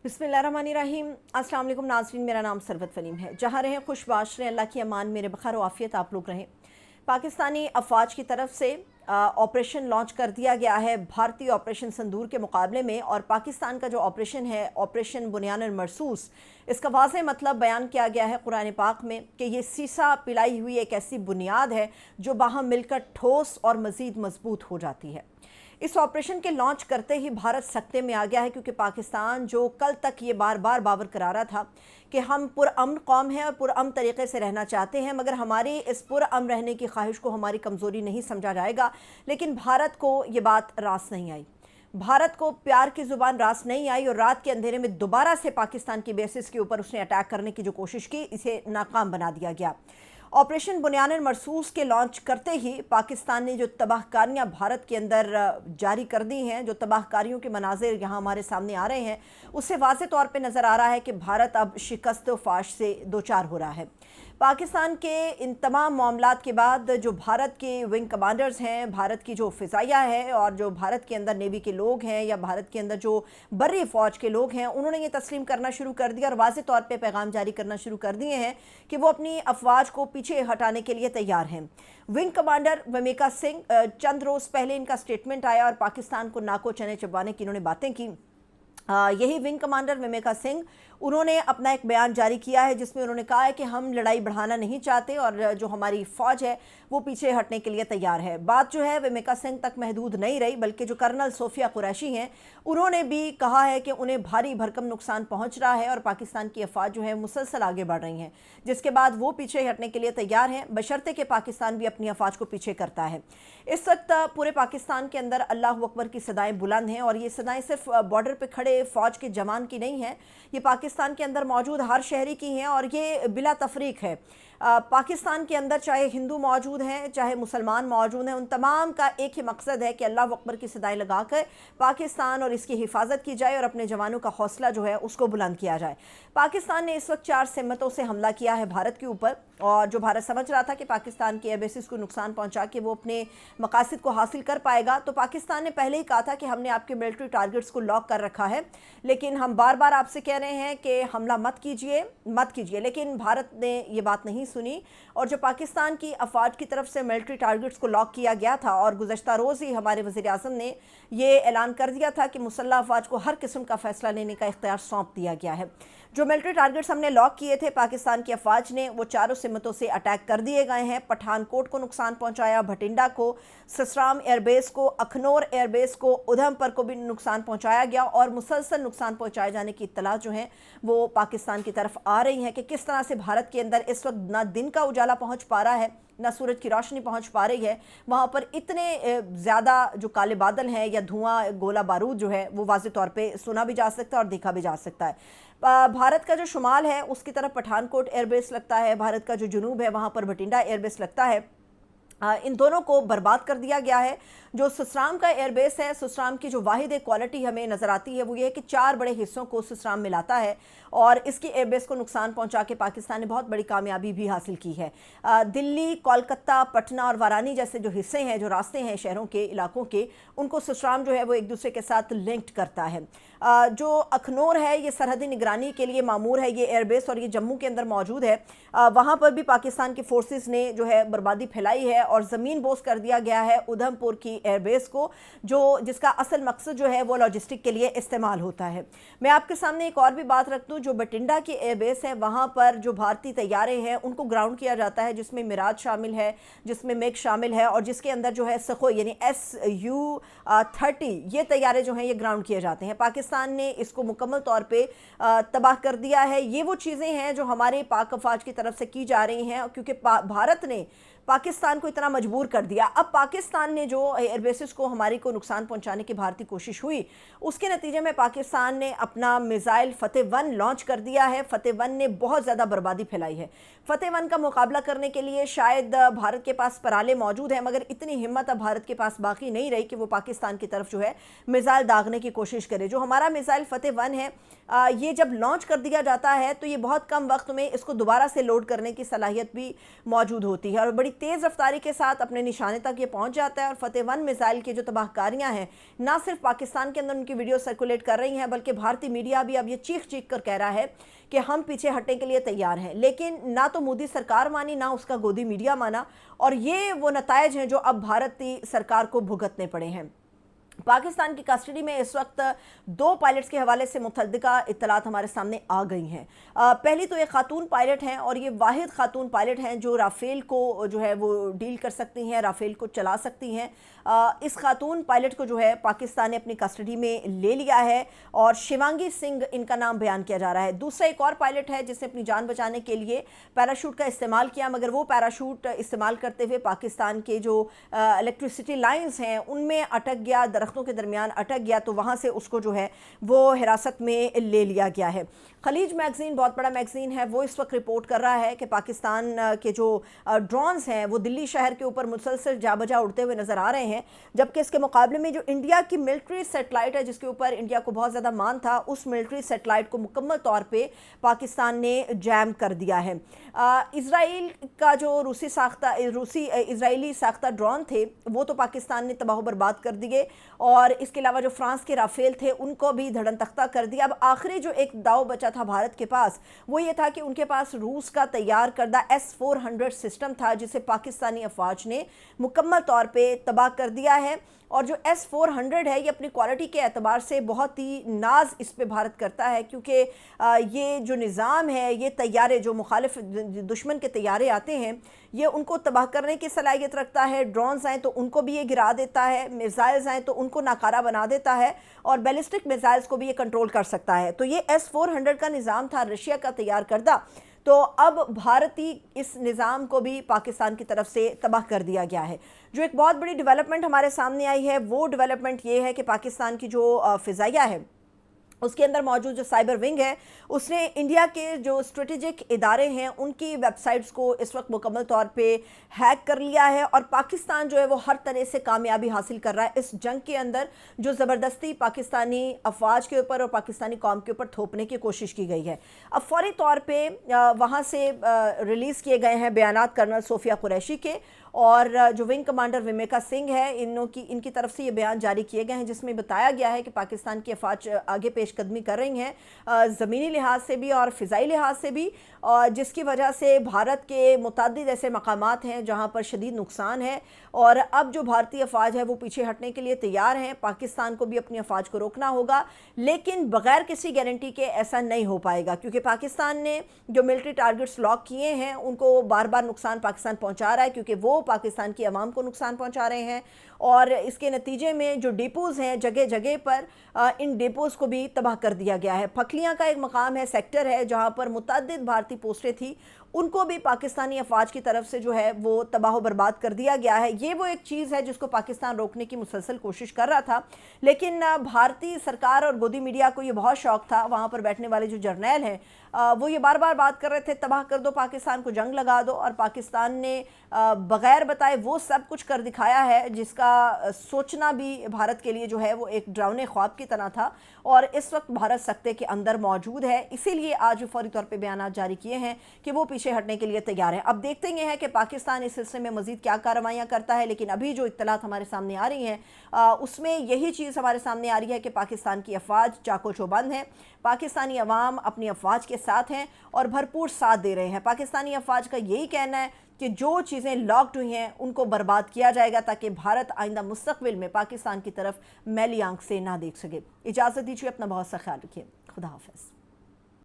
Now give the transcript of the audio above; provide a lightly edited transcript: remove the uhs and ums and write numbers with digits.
बिस्मिल्लाहिर्रहमानिर्रहीम। अस्सलाम वालेकुम नाज़रीन, मेरा नाम सरवत फनीम है। जहाँ रहें खुशबाश रहें, अल्लाह की अमान मेरे बखैर आफ़ियत आप लोग रहें। पाकिस्तानी अफवाज की तरफ से ऑपरेशन लॉन्च कर दिया गया है भारतीय ऑपरेशन संदूर के मुकाबले में। और पाकिस्तान का जो ऑपरेशन है, ऑपरेशन बुनियान मरसूस, इसका वाज़ेह मतलब बयान किया गया है कुरान पाक में कि ये सीसा पिलाई हुई एक ऐसी बुनियाद है जो बाहम मिलकर ठोस और मज़ीद मजबूत हो जाती है। इस ऑपरेशन के लॉन्च करते ही भारत सकते में आ गया है, क्योंकि पाकिस्तान जो कल तक ये बार बार बावर करा रहा था कि हम पुरअमन कौम हैं और पुरअमन तरीक़े से रहना चाहते हैं, मगर हमारी इस पुरअमन रहने की ख्वाहिश को हमारी कमज़ोरी नहीं समझा जाएगा। लेकिन भारत को ये बात रास नहीं आई, भारत को प्यार की ज़ुबान रास नहीं आई और रात के अंधेरे में दोबारा से पाकिस्तान की बेसिस के ऊपर उसने अटैक करने की जो कोशिश की, इसे नाकाम बना दिया गया। ऑपरेशन बुनियान मरसूस के लॉन्च करते ही पाकिस्तान ने जो तबाहकारियाँ भारत के अंदर जारी कर दी हैं, जो तबाहकारियों के मनाजिर यहाँ हमारे सामने आ रहे हैं, उससे वाज़ेह तौर पे नज़र आ रहा है कि भारत अब शिकस्त व फाश से दो चार हो रहा है। पाकिस्तान के इन तमाम मामलात के बाद जो भारत के विंग कमांडर्स हैं, भारत की जो फ़िज़ाइया है और जो भारत के अंदर नेवी के लोग हैं या भारत के अंदर जो बर्री फ़ौज के लोग हैं, उन्होंने ये तस्लीम करना शुरू कर दिया और वाज़ेह तौर पे पैगाम जारी करना शुरू कर दिए हैं कि वो अपनी अफवाज को पीछे हटाने के लिए तैयार हैं। विंग कमांडर वमेका सिंह, चंद रोज़ पहले इनका स्टेटमेंट आया और पाकिस्तान को नाको चने चबाने की इन्होंने बातें की। यही विंग कमांडर वमेका सिंह, उन्होंने अपना एक बयान जारी किया है जिसमें उन्होंने कहा है कि हम लड़ाई बढ़ाना नहीं चाहते और जो हमारी फ़ौज है वो पीछे हटने के लिए तैयार है। बात जो है वमेका सिंह तक महदूद नहीं रही, बल्कि जो कर्नल सोफिया कुरैशी हैं, उन्होंने भी कहा है कि उन्हें भारी भरकम नुकसान पहुंच रहा है और पाकिस्तान की अफवाज जो है मुसलसल आगे बढ़ रही हैं, जिसके बाद वो पीछे हटने के लिए तैयार हैं, बशर्ते कि पाकिस्तान भी अपनी अफवाज को पीछे करता है। इस वक्त पूरे पाकिस्तान के अंदर अल्लाह अकबर की सदाएँ बुलंद हैं और ये सदाएँ सिर्फ बॉर्डर पर खड़े फ़ौज के जवान की नहीं है, ये पाकिस्तान के अंदर मौजूद हर शहरी की हैं और ये बिला तफरीक है। पाकिस्तान के अंदर चाहे हिंदू मौजूद हैं, चाहे मुसलमान मौजूद हैं, उन तमाम का एक ही मकसद है कि अल्लाह अकबर की सदाएँ लगाकर पाकिस्तान और इसकी हिफाजत की जाए और अपने जवानों का हौसला जो है उसको बुलंद किया जाए। पाकिस्तान ने इस वक्त 4 सिमतों से हमला किया है भारत के ऊपर, और जो भारत समझ रहा था कि पाकिस्तान के एयरबेसिस को नुकसान पहुंचा के वो अपने मकासद को हासिल कर पाएगा, तो पाकिस्तान ने पहले ही कहा था कि हमने आपके मिलिट्री टारगेट्स को लॉक कर रखा है, लेकिन हम बार बार आपसे कह रहे हैं कि हमला मत कीजिए। लेकिन भारत ने ये बात नहीं सुनी और जो पाकिस्तान की अफवाज की तरफ से मिलिट्री टारगेट्स को लॉक किया गया था, और गुज़श्ता रोज़ ही हमारे वज़ीर आज़म ने ये ऐलान कर दिया था कि मुसल्लह अफवाज को हर किस्म का फ़ैसला लेने का इख्तियार सौंप दिया गया है। जो मिलिट्री टारगेट्स हमने लॉक किए थे पाकिस्तान की अफवाज ने, वो चारों सिमतों से अटैक कर दिए गए हैं। पठानकोट को नुकसान पहुंचाया, भटिंडा को, ससराम एयरबेस को, अखनौर एयरबेस को, उधमपुर को भी नुकसान पहुंचाया गया और मुसलसल नुकसान पहुंचाए जाने की इत्तला जो है वो पाकिस्तान की तरफ आ रही है कि किस तरह से भारत के अंदर इस वक्त ना दिन का उजाला पहुँच पा रहा है, ना सूरज की रोशनी पहुंच पा रही है। वहाँ पर इतने ज़्यादा जो काले बादल हैं या धुआं गोला बारूद जो है वो वाज़ेह तौर पे सुना भी जा सकता है और देखा भी जा सकता है। भारत का जो शुमाल है उसकी तरफ पठानकोट एयरबेस लगता है, भारत का जो जुनूब है वहाँ पर भटिंडा एयरबेस लगता है। इन दोनों को बर्बाद कर दिया गया है। जो ससराम का एयरबेस है, ससराम की जो वाहिद क्वालिटी हमें नज़र आती है वो ये है कि 4 बड़े हिस्सों को ससराम मिलाता है और इसकी एयरबेस को नुकसान पहुंचा के पाकिस्तान ने बहुत बड़ी कामयाबी भी हासिल की है। दिल्ली, कोलकाता, पटना और वारानी जैसे जो हिस्से हैं, जो रास्ते हैं शहरों के, इलाकों के, उनको ससराम जो है वो एक दूसरे के साथ लिंक्ड करता है। जो अखनौर है ये सरहदी निगरानी के लिए मामूर है ये एयरबेस और ये जम्मू के अंदर मौजूद है। वहाँ पर भी पाकिस्तान की फोर्सेस ने जो है बर्बादी फैलाई है और ज़मीन बोस कर दिया गया है उधमपुर की एयरबेस को, जो जिसका असल मकसद जो है वो लॉजिस्टिक के लिए इस्तेमाल होता है। मैं आपके सामने एक और भी बात रख दूँ, जो बठिंडा की एयरबेस है वहाँ पर जो भारतीय तैयारे हैं उनको ग्राउंड किया जाता है, जिसमें मिराज शामिल है, जिसमें मेक शामिल है और जिसके अंदर जो है सखोई यानी SU-30 ये तैयारे जो हैं ये ग्राउंड किए जाते हैं। पाकिस्तान ने इसको मुकम्मल तौर पे तबाह कर दिया है। ये वो चीज़ें हैं जो हमारे पाक अफवाज की तरफ से की जा रही हैं, क्योंकि भारत ने पाकिस्तान को इतना मजबूर कर दिया। अब पाकिस्तान ने जो एयरबेसिस को हमारी को नुकसान पहुंचाने की भारतीय कोशिश हुई, उसके नतीजे में पाकिस्तान ने अपना मिसाइल फतेह-1 लॉन्च कर दिया है। फतेह-1 ने बहुत ज़्यादा बर्बादी फैलाई है। फतेह-1 का मुकाबला करने के लिए शायद भारत के पास पराले मौजूद हैं, मगर इतनी हिम्मत अब भारत के पास बाकी नहीं रही कि वो पाकिस्तान की तरफ जो है मिसाइल दागने की कोशिश करे। जो हमारा मिसाइल फतेह-1 है, ये जब लॉन्च कर दिया जाता है तो ये बहुत कम वक्त में इसको दोबारा से लोड करने की सलाहियत भी मौजूद होती है और बड़ी تیز رفتاری کے ساتھ اپنے نشانے تک یہ پہنچ جاتا ہے اور فتح 1 میزائل کی جو تباہ کاریاں ہیں نہ صرف پاکستان کے اندر ان کی ویڈیو سرکولیٹ کر رہی ہیں بلکہ بھارتی میڈیا بھی اب یہ چیخ چیخ کر کہہ رہا ہے کہ ہم پیچھے ہٹنے کے لیے تیار ہیں، لیکن نہ تو مودی سرکار مانی نہ اس کا گودی میڈیا مانا، اور یہ وہ نتائج ہیں جو اب بھارتی سرکار کو بھگتنے پڑے ہیں۔ پاکستان کی کسٹڈی میں اس وقت 2 پائلٹس کے حوالے سے متعددہ اطلاعات ہمارے سامنے آ گئی ہیں۔ پہلی تو ایک خاتون پائلٹ ہیں اور یہ واحد خاتون پائلٹ ہیں جو رافیل کو جو ہے وہ ڈیل کر سکتی ہیں، رافیل کو چلا سکتی ہیں۔ اس خاتون پائلٹ کو جو ہے پاکستان نے اپنی کسٹڈی میں لے لیا ہے اور شیوانگی سنگھ ان کا نام بیان کیا جا رہا ہے۔ دوسرا ایک اور پائلٹ ہے جس نے اپنی جان بچانے کے لیے پیراشوٹ کا استعمال کیا، مگر وہ پیراشوٹ استعمال کرتے ہوئے پاکستان کے جو الیکٹریسٹی لائنز ہیں ان میں اٹک گیا، درختوں کے درمیان اٹک گیا، تو وہاں سے اس کو جو ہے وہ حراست میں لے لیا گیا ہے۔ خلیج میگزین بہت بڑا میگزین ہے، وہ اس وقت رپورٹ کر رہا ہے کہ پاکستان کے جو ڈرونز ہیں وہ دلی شہر کے اوپر مسلسل جا بجا اڑتے ہوئے نظر آ رہے ہیں، جبکہ اس کے مقابلے میں جو انڈیا کی ملٹری سیٹلائٹ ہے جس کے اوپر انڈیا کو بہت زیادہ مان تھا، اس ملٹری سیٹلائٹ کو مکمل طور پہ پاکستان نے جیم کر دیا ہے۔ اسرائیل کا جو اسرائیلی ساختہ ڈرون تھے وہ تو پاکستان نے تباہ و برباد کر دیے، اور اس کے علاوہ جو فرانس کے رافیل تھے ان کو بھی دھڑن تختہ کر دیا۔ اب آخری جو ایک داؤ بچا تھا بھارت کے پاس وہ یہ تھا کہ ان کے پاس روس کا تیار کردہ S-400 سسٹم تھا جسے پاکستانی افواج نے مکمل طور پہ تباہ کر دیا ہے، اور جو S-400 ہے یہ اپنی کوالٹی کے اعتبار سے بہت ہی ناز اس پہ بھارت کرتا ہے، کیونکہ یہ جو نظام ہے، یہ طیارے جو مخالف دشمن کے طیارے آتے ہیں یہ ان کو تباہ کرنے کی صلاحیت رکھتا ہے۔ ڈرونز آئیں تو ان کو بھی یہ گرا دیتا ہے، میزائلز آئیں تو ان کو ناکارہ بنا دیتا ہے، اور بیلسٹک میزائلز کو بھی یہ کنٹرول کر سکتا ہے۔ تو یہ S-400 کا نظام تھا رشیا کا تیار کردہ، تو اب بھارتی اس نظام کو بھی پاکستان کی طرف سے تباہ کر دیا گیا ہے۔ جو ایک بہت بڑی ڈیولپمنٹ ہمارے سامنے آئی ہے وہ ڈیولپمنٹ یہ ہے کہ پاکستان کی جو فضائیہ ہے اس کے اندر موجود جو سائبر ونگ ہے اس نے انڈیا کے جو اسٹریٹجک ادارے ہیں ان کی ویب سائٹس کو اس وقت مکمل طور پہ ہیک کر لیا ہے، اور پاکستان جو ہے وہ ہر طرح سے کامیابی حاصل کر رہا ہے اس جنگ کے اندر جو زبردستی پاکستانی افواج کے اوپر اور پاکستانی قوم کے اوپر تھوپنے کی کوشش کی گئی ہے۔ اب فوری طور پہ وہاں سے ریلیز کیے گئے ہیں بیانات کرنل صوفیہ قریشی کے، اور جو ونگ کمانڈر ومیکا سنگھ ہے ان کی طرف سے یہ بیان جاری کیے گئے ہیں جس میں بتایا گیا ہے کہ پاکستان کی افواج آگے پیش قدمی کر رہی ہیں زمینی لحاظ سے بھی اور فضائی لحاظ سے بھی، جس کی وجہ سے بھارت کے متعدد ایسے مقامات ہیں جہاں پر شدید نقصان ہے، اور اب جو بھارتی افواج ہے وہ پیچھے ہٹنے کے لیے تیار ہیں۔ پاکستان کو بھی اپنی افواج کو روکنا ہوگا، لیکن بغیر کسی گارنٹی کے ایسا نہیں ہو پائے گا، کیونکہ پاکستان نے جو ملٹری ٹارگٹس لاک کیے ہیں ان کو بار بار نقصان پاکستان پہنچا رہا ہے، کیونکہ وہ پاکستان کی عوام کو نقصان پہنچا رہے ہیں، اور اس کے نتیجے میں جو ڈیپوز ہیں جگہ جگہ پر ان ڈیپوز کو بھی تباہ کر دیا گیا ہے۔ پھکلیاں کا ایک مقام ہے، سیکٹر ہے جہاں پر متعدد بھارتی پوسٹیں تھیں، ان کو بھی پاکستانی افواج کی طرف سے جو ہے وہ تباہ و برباد کر دیا گیا ہے۔ یہ وہ ایک چیز ہے جس کو پاکستان روکنے کی مسلسل کوشش کر رہا تھا، لیکن بھارتی سرکار اور گودی میڈیا کو یہ بہت شوق تھا، وہاں پر بیٹھنے والے جو جرنیل ہیں وہ یہ بار بار بات کر رہے تھے تباہ کر دو پاکستان کو، جنگ لگا دو، اور پاکستان نے بغیر بتائے وہ سب کچھ کر دکھایا ہے جس کا سوچنا بھی بھارت کے لیے جو ہے وہ ایک ڈراؤنے خواب کی طرح تھا، اور اس وقت بھارت سکتے کے اندر موجود ہے۔ اسی لیے آج فوری طور پہ بیانات جاری کیے ہیں کہ وہ پیچھے ہٹنے کے لیے تیار ہے۔ اب دیکھتے ہیں کہ پاکستان اس سلسلے میں مزید کیا کارروائیاں کرتا ہے، لیکن ابھی جو اطلاعات ہمارے سامنے آ رہی ہیں اس میں یہی چیز ہمارے سامنے آ رہی ہے کہ پاکستان کی افواج چاق و چوبند ہیں، پاکستانی عوام اپنی افواج کے ساتھ ہیں اور بھرپور ساتھ دے رہے ہیں۔ پاکستانی افواج کا یہی کہنا ہے کہ جو چیزیں لاکڈ ہوئی ہیں ان کو برباد کیا جائے گا تاکہ بھارت آئندہ مستقبل میں پاکستان کی طرف میلی آنکھ سے نہ دیکھ سکے۔ اجازت دیجیے، اپنا بہت سا خیال رکھیے، خدا حافظ۔